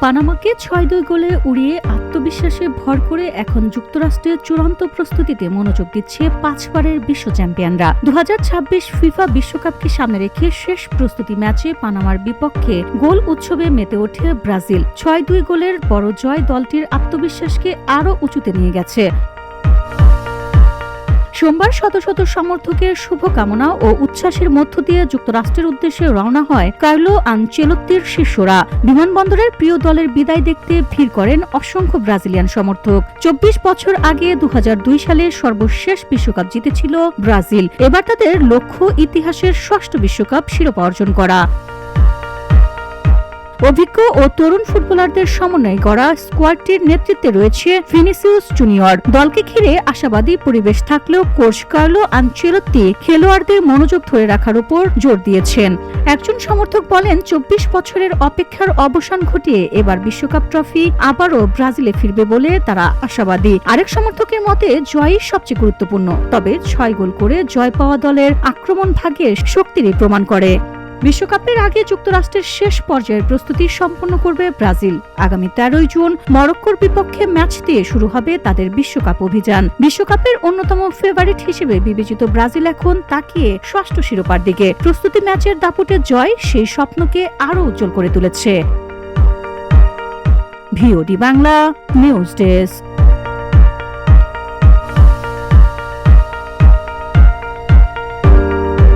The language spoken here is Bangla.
পানামাকে ৬-২ গোলে উড়িয়ে আত্মবিশ্বাসে ভর করে এখন যুক্তরাষ্ট্রের চূড়ান্ত প্রস্তুতিতে মনোযোগ দিচ্ছে ৫ বারের বিশ্ব চ্যাম্পিয়নরা। ২০২৬ ফিফা বিশ্বকাপকে সামনে রেখে শেষ প্রস্তুতি ম্যাচে পানামার বিপক্ষে গোল উৎসবে মেতে ওঠে ব্রাজিল। ৬-২ গোলের বড় জয় দলটির আত্মবিশ্বাসকে আরও উঁচুতে নিয়ে গেছে। সোমবার শত শত সমর্থকের শুভকামনা ও উচ্ছ্বাসের মধ্য দিয়ে যুক্তরাষ্ট্রের উদ্দেশ্যে রওনা হয় কার্লো আনচেলত্তির শিষ্যরা। বিমানবন্দরের প্রিয় দলের বিদায় দেখতে ভিড় করেন অসংখ্য ব্রাজিলিয়ান সমর্থক। ২৪ বছর আগে ২০০২ সালে সর্বশেষ বিশ্বকাপ জিতেছিল ব্রাজিল। এবার তাদের লক্ষ্য ইতিহাসের ষষ্ঠ বিশ্বকাপ শিরোপা অর্জন করা। অভিজ্ঞ ও তরুণ ফুটবলারদের সমন্বয়ে গড়া স্কোয়াডটির নেতৃত্বে রয়েছে ভিনিসিয়াস জুনিয়র। দলকে ঘিরে আশাবাদী পরিবেশ থাকলেও কোচ কার্লো আনচেলত্তি খেলোয়াড়দের মনোযোগ ধরে রাখার উপর জোর দিয়েছেন। একজন সমর্থক বলেন, ২৪ বছরের অপেক্ষার অবসান ঘটিয়ে এবার বিশ্বকাপ ট্রফি আবারও ব্রাজিলে ফিরবে বলে তারা আশাবাদী। আরেক সমর্থকের মতে জয়ই সবচেয়ে গুরুত্বপূর্ণ, তবে ৬ গোল করে জয় পাওয়া দলের আক্রমণ ভাগ্যের শক্তিরই প্রমাণ করে। বিশ্বকাপের আগে যুক্তরাষ্ট্রের শেষ পর্যায়ের প্রস্তুতি সম্পন্ন করবে ব্রাজিল। আগামী ১৩ জুন মরক্কোর বিপক্ষে ম্যাচ দিয়ে শুরু হবে তাদের বিশ্বকাপ অভিযান। বিশ্বকাপের অন্যতম ফেভারিট হিসেবে বিবেচিত ব্রাজিল এখন তাকিয়ে ষষ্ঠ শিরোপার দিকে। প্রস্তুতি ম্যাচের দাপুটে জয় সেই স্বপ্নকে আরও উজ্জ্বল করে তুলেছে। VOD Bangla news desk.